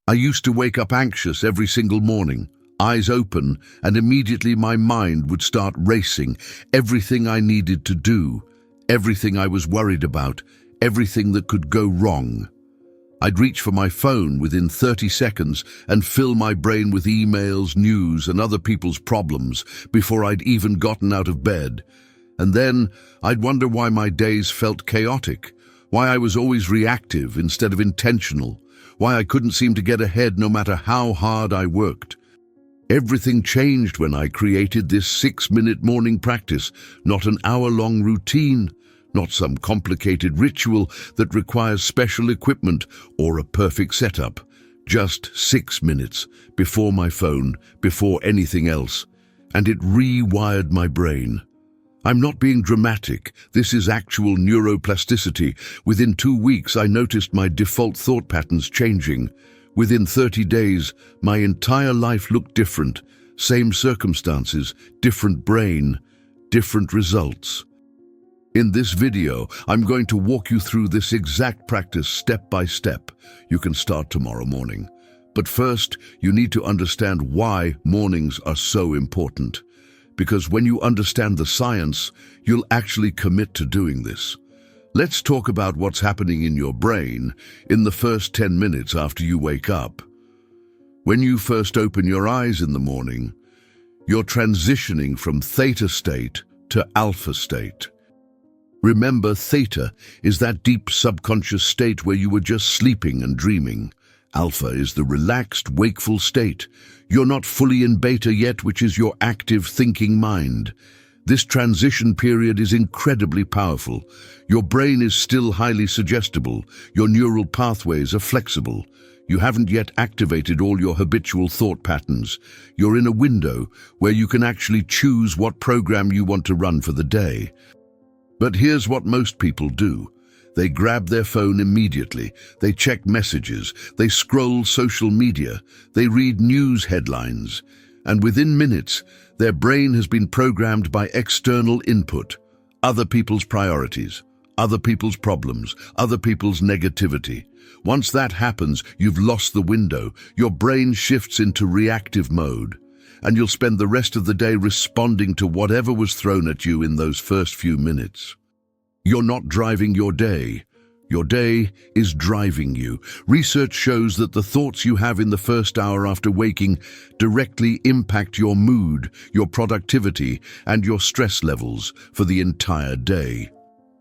I used to wake up anxious every single morning, eyes open, and immediately my mind would start racing. Everything I needed to do, everything I was worried about, everything that could go wrong. I'd reach for my phone within 30 seconds and fill my brain with emails, news, and other people's problems before I'd even gotten out of bed. And then I'd wonder why my days felt chaotic, why I was always reactive instead of intentional, why I couldn't seem to get ahead no matter how hard I worked. Everything changed when I created this 6-minute morning practice, not an hour-long routine, not some complicated ritual that requires special equipment or a perfect setup. Just 6 minutes before my phone, before anything else, and it rewired my brain. I'm not being dramatic. This is actual neuroplasticity. Within 2 weeks, I noticed my default thought patterns changing. Within 30 days, my entire life looked different. Same circumstances, different brain, different results. In this video, I'm going to walk you through this exact practice step by step. You can start tomorrow morning. But first, you need to understand why mornings are so important. Because when you understand the science, you'll actually commit to doing this. Let's talk about what's happening in your brain in the first 10 minutes after you wake up. When you first open your eyes in the morning, you're transitioning from theta state to alpha state. Remember, theta is that deep subconscious state where you were just sleeping and dreaming. Alpha is the relaxed, wakeful state. You're not fully in beta yet, which is your active thinking mind. This transition period is incredibly powerful. Your brain is still highly suggestible. Your neural pathways are flexible. You haven't yet activated all your habitual thought patterns. You're in a window where you can actually choose what program you want to run for the day. But here's what most people do. They grab their phone immediately. They check messages. They scroll social media. They read news headlines. And within minutes, their brain has been programmed by external input, other people's priorities, other people's problems, other people's negativity. Once that happens, you've lost the window. Your brain shifts into reactive mode, and you'll spend the rest of the day responding to whatever was thrown at you in those first few minutes. You're not driving your day. Your day is driving you. Research shows that the thoughts you have in the first hour after waking directly impact your mood, your productivity, and your stress levels for the entire day.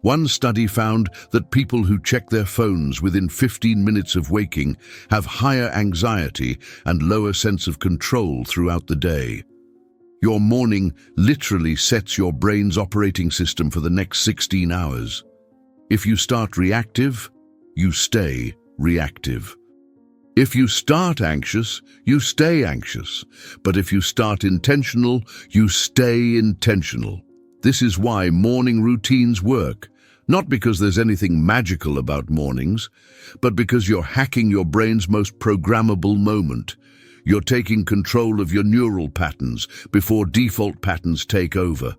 One study found that people who check their phones within 15 minutes of waking have higher anxiety and lower sense of control throughout the day. Your morning literally sets your brain's operating system for the next 16 hours. If you start reactive, you stay reactive. If you start anxious, you stay anxious. But if you start intentional, you stay intentional. This is why morning routines work. Not because there's anything magical about mornings, but because you're hacking your brain's most programmable moment. You're taking control of your neural patterns before default patterns take over.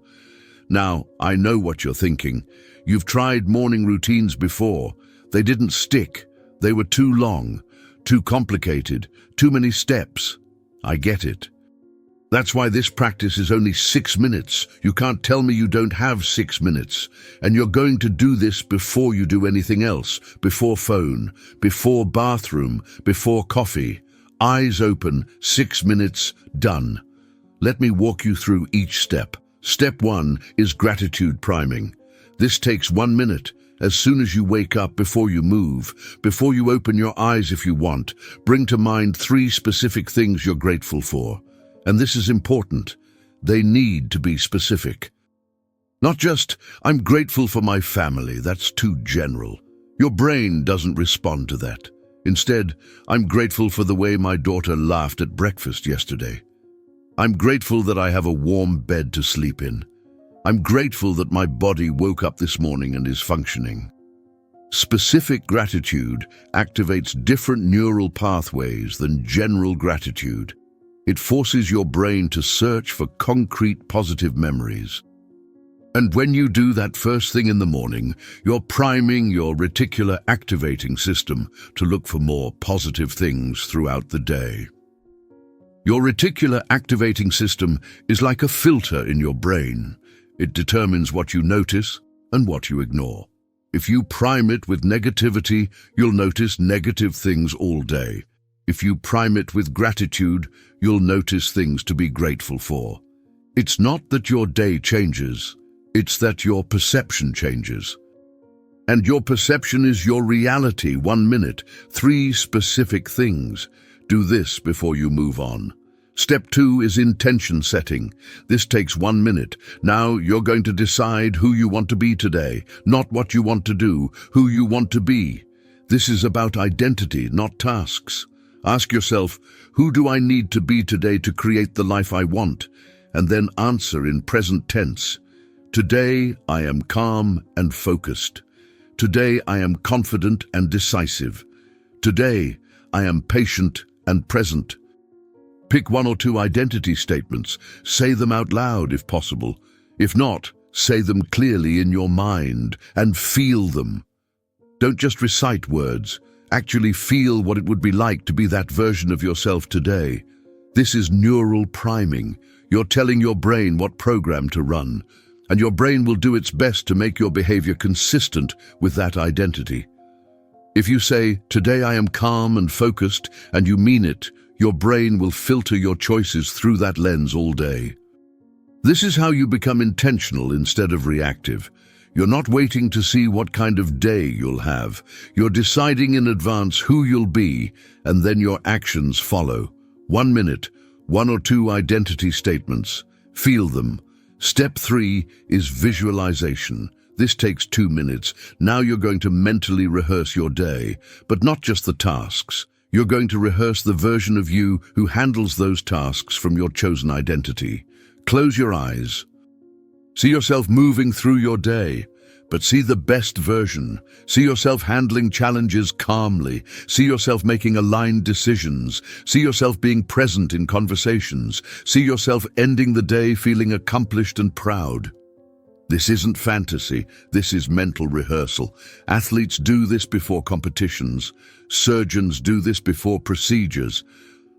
Now, I know what you're thinking. You've tried morning routines before. They didn't stick. They were too long, too complicated, too many steps. I get it. That's why this practice is only 6 minutes. You can't tell me you don't have 6 minutes. And you're going to do this before you do anything else, before phone, before bathroom, before coffee. Eyes open, 6 minutes, done. Let me walk you through each step. Step 1 is gratitude priming. This takes 1 minute. As soon as you wake up, before you move, before you open your eyes if you want, bring to mind 3 specific things you're grateful for. And this is important. They need to be specific. Not just, I'm grateful for my family. That's too general. Your brain doesn't respond to that. Instead, I'm grateful for the way my daughter laughed at breakfast yesterday. I'm grateful that I have a warm bed to sleep in. I'm grateful that my body woke up this morning and is functioning. Specific gratitude activates different neural pathways than general gratitude. It forces your brain to search for concrete positive memories. And when you do that first thing in the morning, you're priming your reticular activating system to look for more positive things throughout the day. Your reticular activating system is like a filter in your brain. It determines what you notice and what you ignore. If you prime it with negativity, you'll notice negative things all day. If you prime it with gratitude, you'll notice things to be grateful for. It's not that your day changes, it's that your perception changes. And your perception is your reality. 1 minute, 3 specific things. Do this before you move on. Step 2 is intention setting. This takes 1 minute. Now you're going to decide who you want to be today, not what you want to do, who you want to be. This is about identity, not tasks. Ask yourself, who do I need to be today to create the life I want? And then answer in present tense. Today I am calm and focused. Today I am confident and decisive. Today I am patient and present. Pick 1 or 2 identity statements. Say them out loud if possible. If not, say them clearly in your mind and feel them. Don't just recite words. Actually feel what it would be like to be that version of yourself today. This is neural priming. You're telling your brain what program to run, and your brain will do its best to make your behavior consistent with that identity. If you say, "Today I am calm and focused," and you mean it, your brain will filter your choices through that lens all day. This is how you become intentional instead of reactive. You're not waiting to see what kind of day you'll have. You're deciding in advance who you'll be, and then your actions follow. 1 minute, 1 or 2 identity statements. Feel them. Step 3 is visualization. This takes 2 minutes. Now you're going to mentally rehearse your day, but not just the tasks. You're going to rehearse the version of you who handles those tasks from your chosen identity. Close your eyes. See yourself moving through your day, but see the best version. See yourself handling challenges calmly. See yourself making aligned decisions. See yourself being present in conversations. See yourself ending the day feeling accomplished and proud. This isn't fantasy, this is mental rehearsal. Athletes do this before competitions. Surgeons do this before procedures.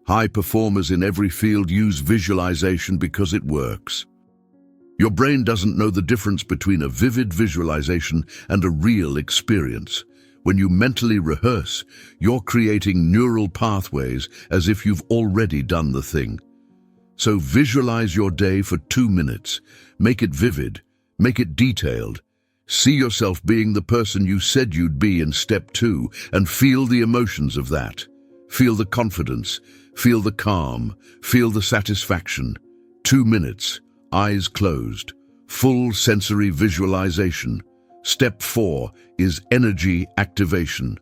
High performers in every field use visualization because it works. Your brain doesn't know the difference between a vivid visualization and a real experience. When you mentally rehearse, you're creating neural pathways as if you've already done the thing. So visualize your day for 2 minutes. Make it vivid. Make it detailed. See yourself being the person you said you'd be in step 2 and feel the emotions of that. Feel the confidence. Feel the calm. Feel the satisfaction. 2 minutes. Eyes closed. Full sensory visualization. Step 4 is energy activation.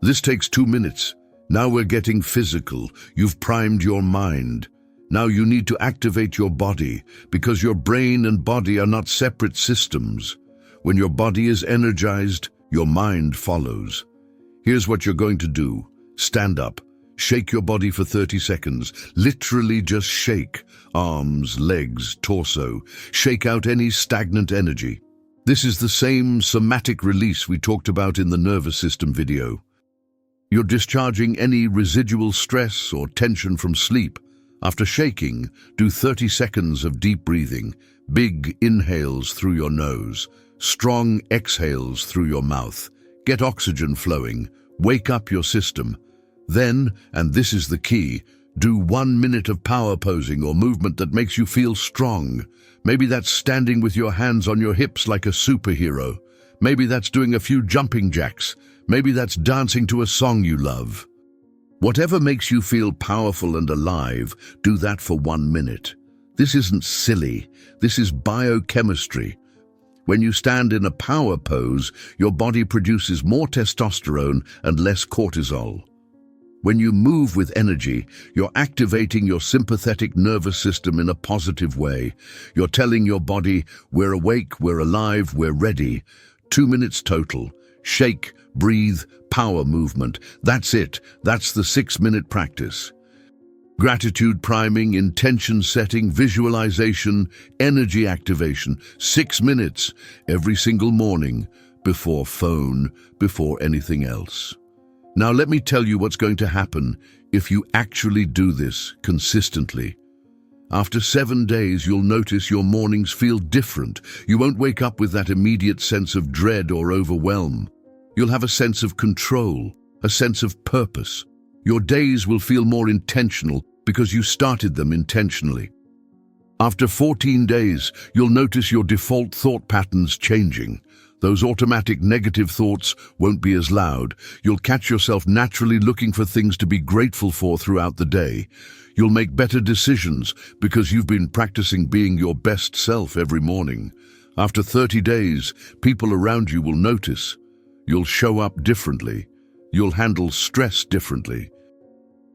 This takes 2 minutes. Now we're getting physical. You've primed your mind. Now you need to activate your body, because your brain and body are not separate systems. When your body is energized, your mind follows. Here's what you're going to do. Stand up. Shake your body for 30 seconds. Literally just shake. Arms, legs, torso. Shake out any stagnant energy. This is the same somatic release we talked about in the nervous system video. You're discharging any residual stress or tension from sleep. After shaking, do 30 seconds of deep breathing. Big inhales through your nose. Strong exhales through your mouth. Get oxygen flowing. Wake up your system. Then, and this is the key, do 1 minute of power posing or movement that makes you feel strong. Maybe that's standing with your hands on your hips like a superhero. Maybe that's doing a few jumping jacks. Maybe that's dancing to a song you love. Whatever makes you feel powerful and alive, do that for 1 minute. This isn't silly. This is biochemistry. When you stand in a power pose, your body produces more testosterone and less cortisol. When you move with energy, you're activating your sympathetic nervous system in a positive way. You're telling your body, we're awake, we're alive, we're ready. 2 minutes total. Shake, breathe, power movement. That's it. That's the 6-minute practice. Gratitude priming, intention setting, visualization, energy activation, 6 minutes every single morning, before phone, before anything else. Now let me tell you what's going to happen if you actually do this consistently. After 7 days, you'll notice your mornings feel different. You won't wake up with that immediate sense of dread or overwhelm. You'll have a sense of control, a sense of purpose. Your days will feel more intentional because you started them intentionally. After 14 days, you'll notice your default thought patterns changing. Those automatic negative thoughts won't be as loud. You'll catch yourself naturally looking for things to be grateful for throughout the day. You'll make better decisions because you've been practicing being your best self every morning. After 30 days, people around you will notice. You'll show up differently. You'll handle stress differently.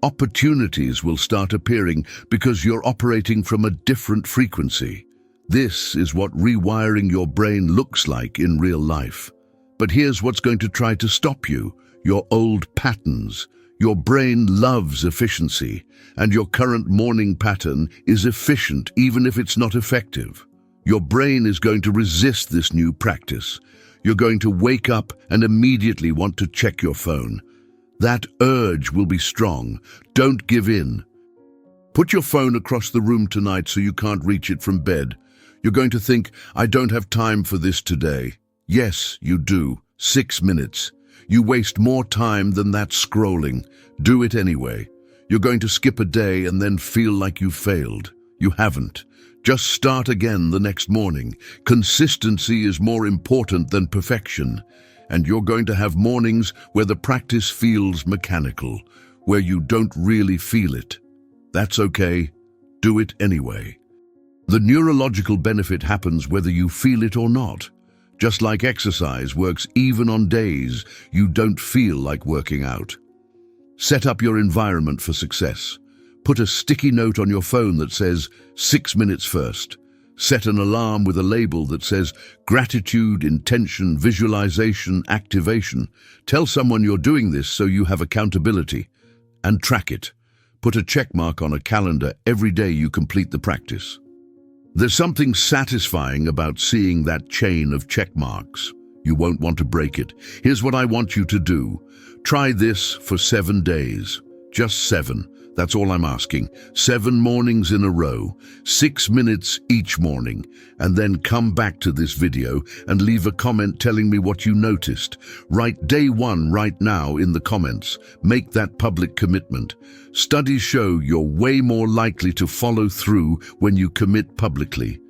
Opportunities will start appearing because you're operating from a different frequency. This is what rewiring your brain looks like in real life. But here's what's going to try to stop you: your old patterns. Your brain loves efficiency, and your current morning pattern is efficient even if it's not effective. Your brain is going to resist this new practice. You're going to wake up and immediately want to check your phone. That urge will be strong. Don't give in. Put your phone across the room tonight so you can't reach it from bed. You're going to think, I don't have time for this today. Yes, you do. 6 minutes. You waste more time than that scrolling. Do it anyway. You're going to skip a day and then feel like you failed. You haven't. Just start again the next morning. Consistency is more important than perfection. And you're going to have mornings where the practice feels mechanical, where you don't really feel it. That's okay. Do it anyway. The neurological benefit happens whether you feel it or not. Just like exercise works even on days you don't feel like working out. Set up your environment for success. Put a sticky note on your phone that says 6 minutes first. Set an alarm with a label that says gratitude, intention, visualization, activation. Tell someone you're doing this so you have accountability. And track it. Put a check mark on a calendar every day you complete the practice. There's something satisfying about seeing that chain of check marks. You won't want to break it. Here's what I want you to do. Try this for 7 days. Just 7. That's all I'm asking. 7 mornings in a row, 6 minutes each morning, and then come back to this video and leave a comment telling me what you noticed. Write day 1 right now in the comments. Make that public commitment. Studies show you're way more likely to follow through when you commit publicly.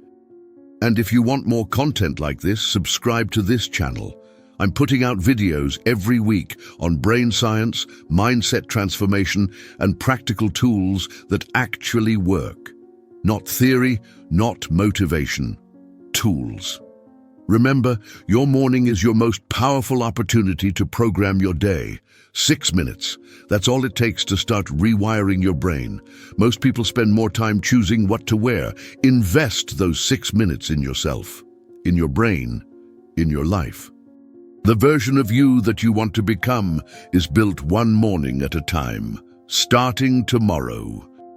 And if you want more content like this, subscribe to this channel. I'm putting out videos every week on brain science, mindset transformation, and practical tools that actually work. Not theory, not motivation. Tools. Remember, your morning is your most powerful opportunity to program your day. 6 minutes. That's all it takes to start rewiring your brain. Most people spend more time choosing what to wear. Invest those 6 minutes in yourself, in your brain, in your life. The version of you that you want to become is built one morning at a time, starting tomorrow.